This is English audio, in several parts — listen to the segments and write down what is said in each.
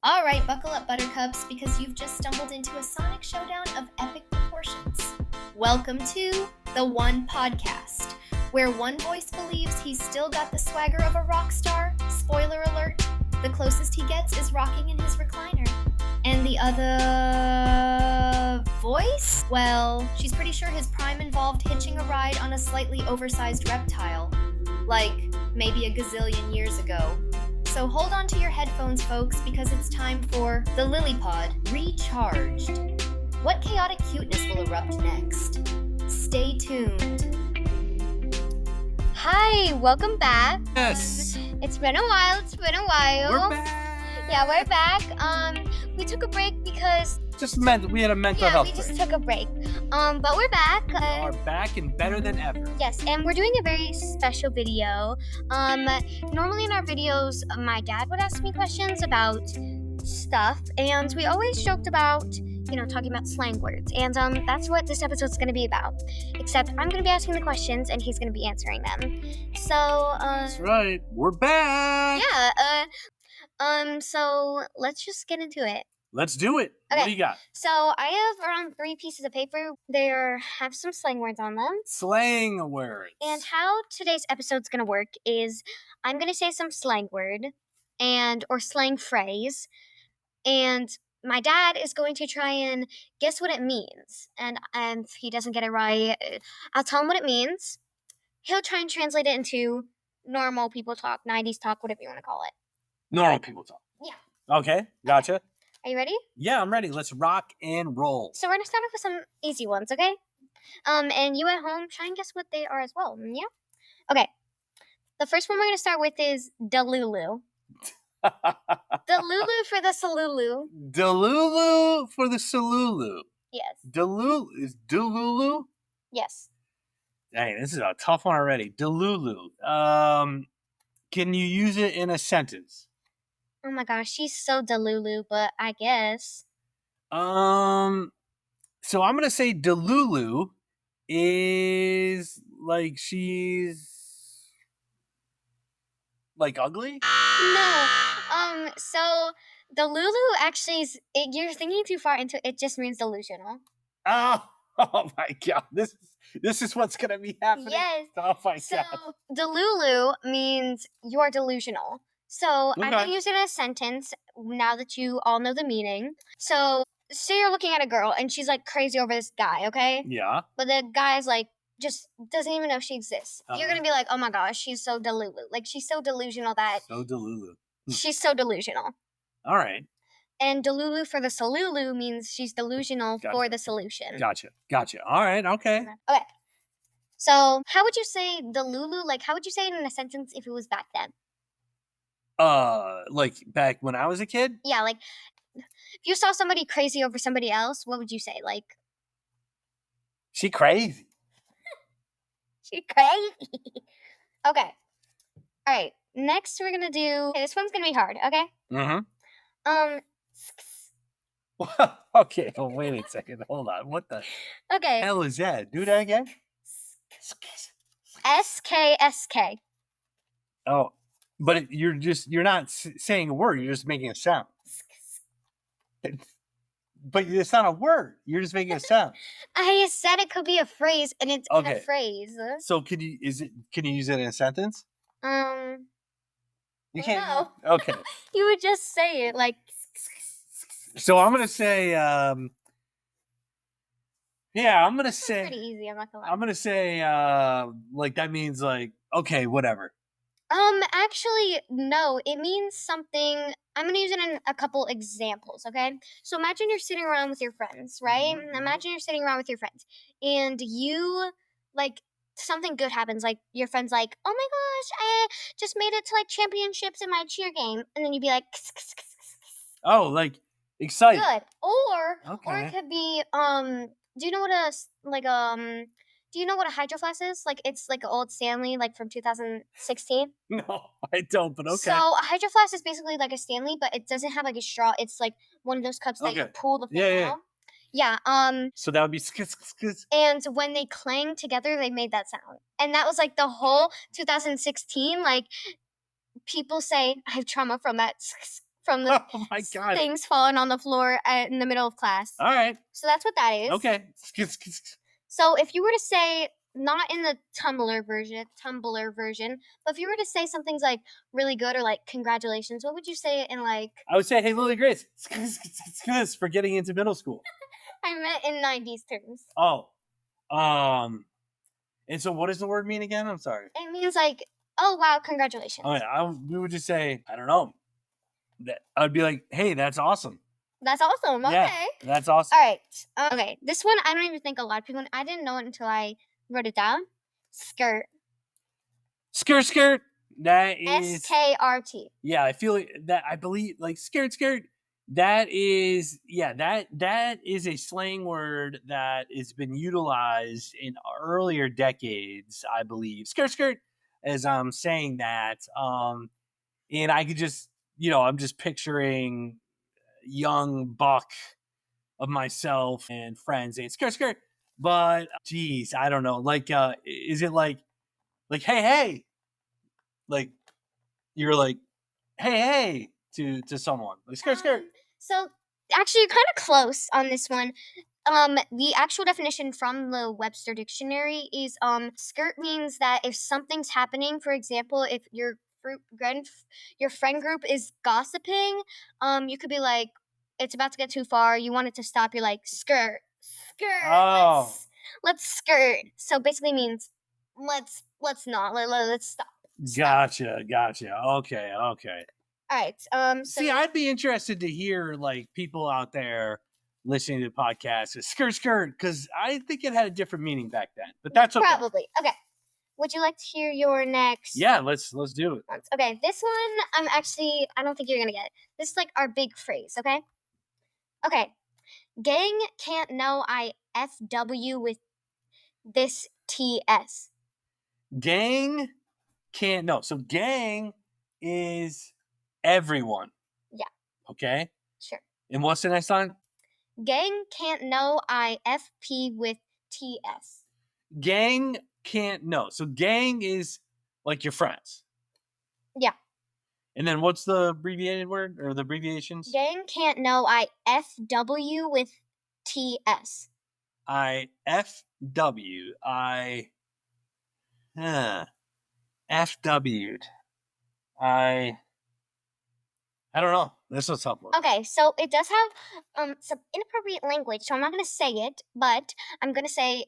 All right, buckle up, Buttercups, because you've just stumbled into a sonic showdown of epic proportions. Welcome to The One Podcast, where one voice believes he's still got the swagger of a rock star. Spoiler alert, the closest he gets is rocking in his recliner. And the other voice? Well, she's pretty sure his prime involved hitching a ride on a slightly oversized reptile. Like, maybe a gazillion years ago. So hold on to your headphones, folks, because it's time for the Lily Pod Recharged. What chaotic cuteness will erupt next? Stay tuned. Hi, welcome back. Yes. It's been a while. We're back. Yeah, we're back. We took a break because we had a mental health we just break. took a break. But we're back. We are back and better than ever. Yes, and we're doing a very special video. Normally in our videos, my dad would ask me questions about stuff, and we always joked about, talking about slang words. And that's what this episode's going to be about. Except I'm going to be asking the questions, and he's going to be answering them. So, That's right. We're back. Yeah, so let's just get into it. Let's do it. Okay. What do you got? So I have around 3 pieces of paper. They have some slang words on them. Slang words. And how today's episode's going to work is I'm going to say some slang word or slang phrase, and my dad is going to try and guess what it means. And if he doesn't get it right, I'll tell him what it means. He'll try and translate it into normal people talk, 90s talk, whatever you want to call it. Normal people talk. Yeah. Okay, gotcha. Are you ready? Yeah, I'm ready. Let's rock and roll. So we're going to start off with some easy ones, okay? And you at home, try and guess what they are as well, yeah? Okay. The first one we're going to start with is Delulu. Delulu for the Salulu. Delulu for the Salulu. Yes. Is Delulu? Yes. Dang, this is a tough one already. Delulu. Can you use it in a sentence? Oh my gosh, she's so Delulu, but I guess. So I'm gonna say Delulu is like she's like ugly. No. So Delulu actually is. You're thinking too far into it. It just means delusional. Oh my god, this is what's gonna be happening. Yes. Oh my So god. Delulu means you're delusional. So I'm going to use it in a sentence now that you all know the meaning. So say you're looking at a girl and she's like crazy over this guy, okay? Yeah. But the guy's like just doesn't even know she exists. You're going to be like, oh my gosh, she's so Delulu. Like she's so delusional that So Delulu. she's so delusional. All right. And Delulu for the Salulu means she's delusional for the solution. Gotcha. All right. Okay. Okay. So how would you say Delulu? Like how would you say it in a sentence if it was back then? Like back when I was a kid? Yeah, like if you saw somebody crazy over somebody else, what would you say? Like, She crazy. she crazy. Okay. All right. Next, we're gonna do. Okay, this one's gonna be hard. Okay. Mm-hmm. Okay. Oh, wait a second. Hold on. What the Okay. hell is that? Do that again. SKSK. Oh, but you're not saying a word. You're just making a sound. But it's not a word. You're just making a sound. I said it could be a phrase, and it's in Okay. a phrase. So can you use it in a sentence? You can't. No. Okay. You would just say it like. So I'm gonna say. Yeah, I'm gonna It's say. pretty easy. I'm not gonna lie. I'm gonna say. Like that means like okay, whatever. Actually, no. It means something. I'm gonna use it in a couple examples, okay? So imagine you're sitting around with your friends, right? Mhm. Imagine you're sitting around with your friends, and you, like, something good happens. Like, your friend's like, oh my gosh, I just made it to, like, championships in my cheer game. And then you'd be like, Oh, like excited. good. Or Okay. it could be, do you know what do you know what a hydro flask is? Like, it's like an old Stanley, like from 2016. No, I don't. But okay. So a hydro flask is basically like a Stanley, but it doesn't have like a straw. It's like one of those cups that you Okay. pull the thing Yeah. out. Yeah. So that would be. And when they clang together, they made that sound. And that was like the whole 2016. Like people say, I have trauma from that from the Oh my god. things falling on the floor in the middle of class. All right. So that's what that is. Okay. So if you were to say, not in the Tumblr version, but if you were to say something's like really good or like congratulations, what would you say in like? I would say, hey, Lily Grace, for getting into middle school. I meant in 90s terms. Oh, and so what does the word mean again? I'm sorry. It means like, oh wow, congratulations. Oh yeah, we would just say, I don't know. I'd be like, hey, that's awesome. That's awesome. Okay. Yeah, that's awesome. All right. Okay. This one, I don't even think a lot of people. I didn't know it until I wrote it down. Skirt. Skirt. That is SKRT. Yeah, I feel like that. I believe like skirt. That is that is a slang word that has been utilized in earlier decades. I believe skirt as I'm saying that. And I could just I'm just picturing young buck of myself and friends saying skirt. But geez, I don't know. Like, is it like hey, like you're like hey to someone like skirt? So actually, you're kind of close on this one. The actual definition from the Webster Dictionary is skirt means that if something's happening, for example, if your friend group is gossiping, you could be like, it's about to get too far. You want it to stop. You're like, skirt. Oh. Let's skirt. So basically means let's not let's stop. Gotcha. Okay. All right. See, I'd be interested to hear like people out there listening to the podcast skirt because I think it had a different meaning back then. But that's okay. Probably. Okay. Would you like to hear your next? Yeah, let's do it. Okay, this one I don't think you're gonna get it. This is like our big phrase, okay? Okay. Gang can't know I FW with this TS. Gang can't know. So gang is everyone. Yeah. Okay. Sure. And what's the next line? Gang can't know I FP with TS. Gang can't know. So gang is like your friends. Yeah. And then what's the abbreviated word or the abbreviations? Gang can't know I FW with TS. I FW. I FW'd. I don't know. This is a tough one. Okay, so it does have some inappropriate language, so I'm not gonna say it, but I'm gonna say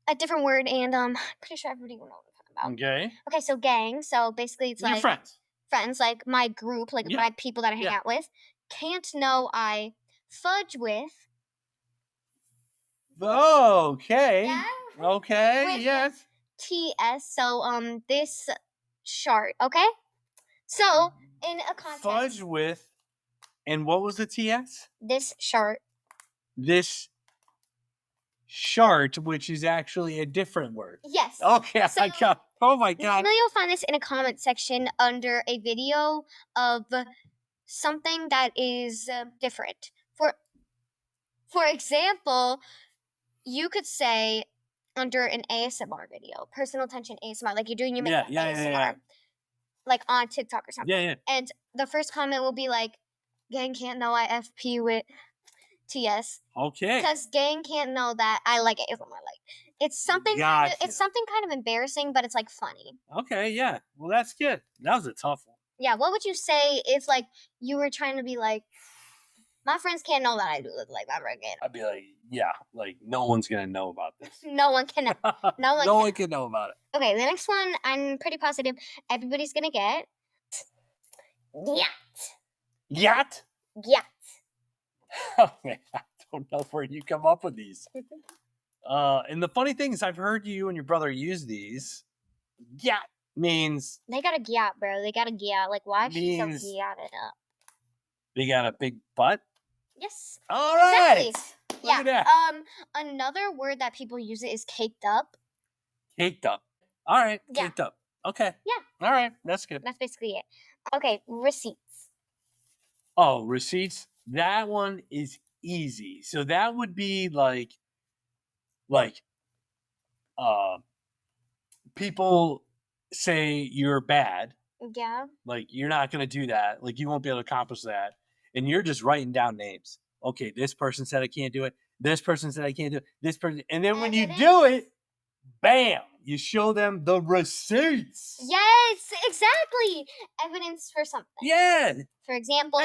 a different word, and I'm pretty sure everybody will know what I'm talking about. Okay. Okay, so gang. So basically, it's Your like friends, like my group, like my people that I hang out with. Can't know I fudge with. Okay. Yeah. Okay. With yes. TS. So this chart. Okay. So in a context. Fudge with, and what was the TS? This chart. This chart, which is actually a different word. Yes. Okay. So, oh my god. I know you'll find this in a comment section under a video of something that is different. For example, you could say under an ASMR video, personal attention ASMR, like you're doing your makeup ASMR, like on TikTok or something. Yeah. And the first comment will be like, "Gang can't know I FP with TS." Okay. Because gang can't know that I like ASMR. Like it's something. Gotcha. It's something kind of embarrassing, but it's like funny. Okay. Yeah. Well, that's good. That was a tough one. Yeah. What would you say if like you were trying to be like, my friends can't know that I do look like my friend? I'd be like, yeah, like no one's gonna know about this. No one can. No one can know about it. Okay, the next one I'm pretty positive everybody's gonna get. Yacht. Oh man, I don't know where you come up with these. And the funny thing is, I've heard you and your brother use these. Yacht means they got a gyat, bro. They got a gyat. Like why is she so gyatted up? They got a big butt. Yes. All right. Exactly. Yeah. Another word that people use it is caked up. Caked up. All right. Yeah. Caked up. Okay. Yeah. All right. That's good. That's basically it. Okay. Receipts. Oh, receipts. That one is easy. So that would be like people say you're bad Yeah. Like, you're not going to do that. Like, you won't be able to accomplish that. And you're just writing down names. Okay, this person said I can't do it. This person said I can't do it. This person. And then when you do it, bam, you show them the receipts. Yes, exactly. Evidence for something. Yeah. For example,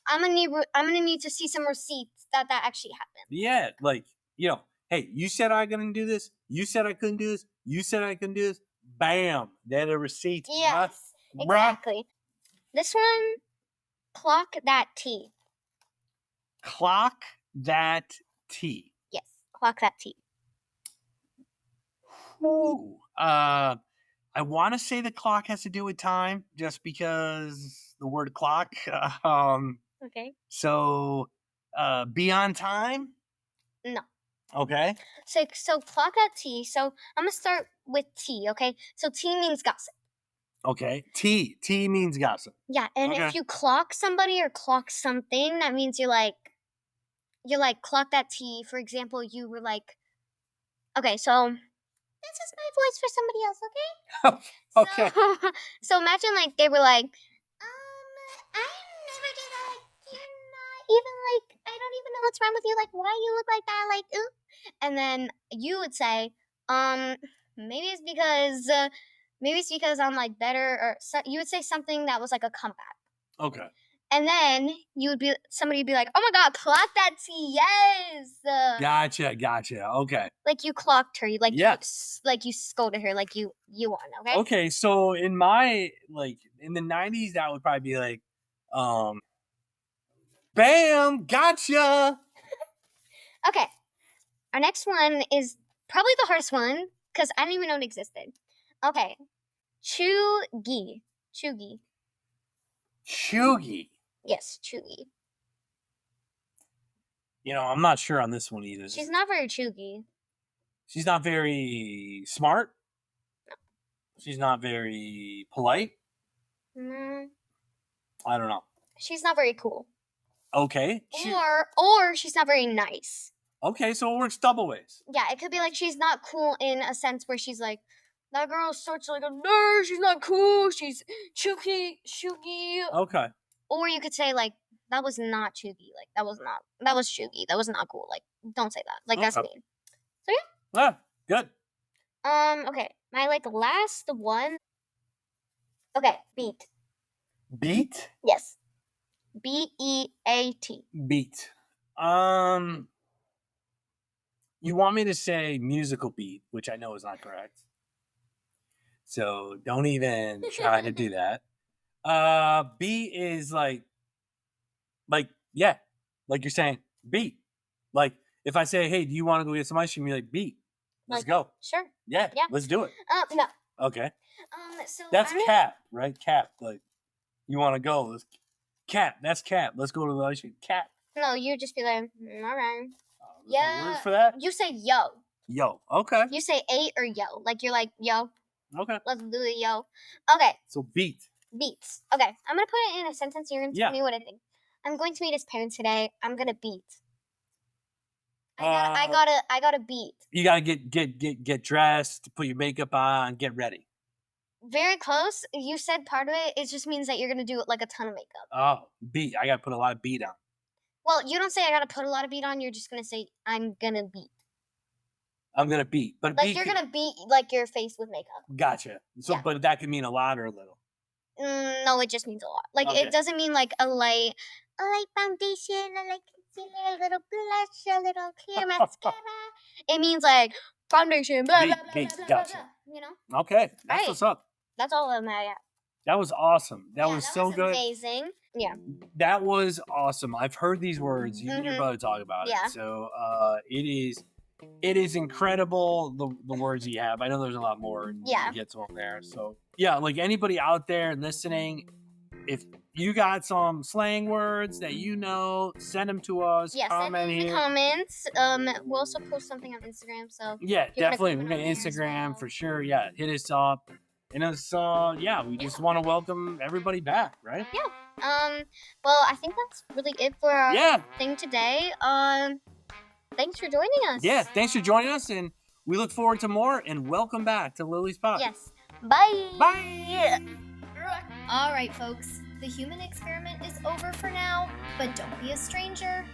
I'm gonna need to see some receipts that actually happened. Yeah, like, hey, you said I couldn't do this. You said I couldn't do this. You said I couldn't do this. Bam, they're the receipts. Yes, exactly. This one, clock that T. Clock that T. Yes, clock that T. Ooh. I want to say the clock has to do with time, just because the word clock. Okay. So, be on time? No. Okay. So clock that T. So I'm gonna start with T. Okay. So T means gossip. Okay. T means gossip. Yeah, and Okay. if you clock somebody or clock something, that means you're like clock that T. For example, you were like, okay, so this is my voice for somebody else, okay? Okay. So imagine like they were like, I never did that. Like, you're not even like, I don't even know what's wrong with you. Like, why you look like that? Like, ooh. And then you would say, maybe it's because I'm like better, or you would say something that was like a comeback. Okay. And then somebody would be like, oh my God, clock that T, yes. Gotcha. Okay. Like you clocked her, Yes. you scolded her, like you won, okay? Okay, so in my, in the 90s, that would probably be like, bam, gotcha. Okay. Our next one is probably the hardest one, because I didn't even know it existed. Okay. Chuggy. Chuggy. Yes, chuggy. I'm not sure on this one either. She's not very chuggy. She's not very smart. No. She's not very polite. Mm, I don't know. she's not very cool. Okay. Or she's not very nice. Okay, so it works double ways. Yeah, it could be like she's not cool in a sense where she's like, that girl's such like a nerd, she's not cool, she's chuggy. Okay. Or you could say like, that was not chuggy, like that was chuggy, that was not cool, like don't say that, like that's Okay. mean. So yeah. Good. Okay, my like last one. Okay, beat. Beat? Yes. B-E-A-T. Beat. You want me to say musical beat, which I know is not correct. So don't even try to do that. Beat is like you're saying beat. Like if I say, hey, do you want to go get some ice cream? You're like, beat. Let's go. Sure. Yeah. Let's do it. No. Okay. So that's cap, right? Cap. Like, you want to go? Cap. That's cap. Let's go to the ice cream. Cap. No, you just be like, all right. Yeah. Word for that? You say yo. Yo. Okay. You say eight or yo. Like you're like, yo. Okay. Let's do it, yo. Okay. So beat. Beats. Okay. I'm gonna put it in a sentence. You're gonna tell me what I think. I'm going to meet his parents today. I'm gonna beat. I gotta beat. You gotta get dressed, put your makeup on, get ready. Very close. You said part of it. It just means that you're gonna do like a ton of makeup. Oh, beat. I gotta put a lot of beat on. Well, you don't say I gotta put a lot of beat on. You're just gonna say I'm gonna beat. I'm gonna beat, but like you're gonna beat like your face with makeup. Gotcha. So, but that could mean a lot or a little. No, it just means a lot. Like it doesn't mean like a light foundation, a light concealer, a little blush, a little clear mascara. It means like foundation, blah, blah, blah, beat. Blah, blah, Gotcha. blah, you know? Okay, that's what's up. That's all I'm at. That was awesome. That was so good. Amazing. Yeah. That was awesome. I've heard these words. You and your brother talk about it. So it is incredible the words you have. I know there's a lot more. Yeah. To get to them there. So yeah, like anybody out there listening, if you got some slang words that send them to us. Yeah, comment send in the comments. We'll also post something on Instagram. So yeah, definitely. We're gonna Instagram for sure. Yeah, hit us up. And it's we just want to welcome everybody back, right? Yeah. Well, I think that's really it for our thing today. Thanks for joining us. Yeah, thanks for joining us, and we look forward to more. And welcome back to Lily's Pod. Yes. Bye. Bye. All right, folks. The human experiment is over for now, but don't be a stranger.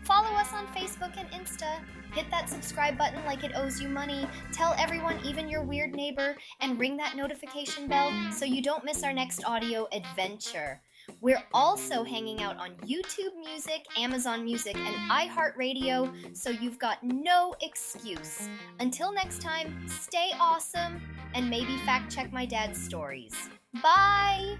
Follow us on Facebook and Insta. Hit that subscribe button like it owes you money. Tell everyone, even your weird neighbor, and ring that notification bell so you don't miss our next audio adventure. We're also hanging out on YouTube Music, Amazon Music, and iHeartRadio, so you've got no excuse. Until next time, stay awesome, and maybe fact check my dad's stories. Bye!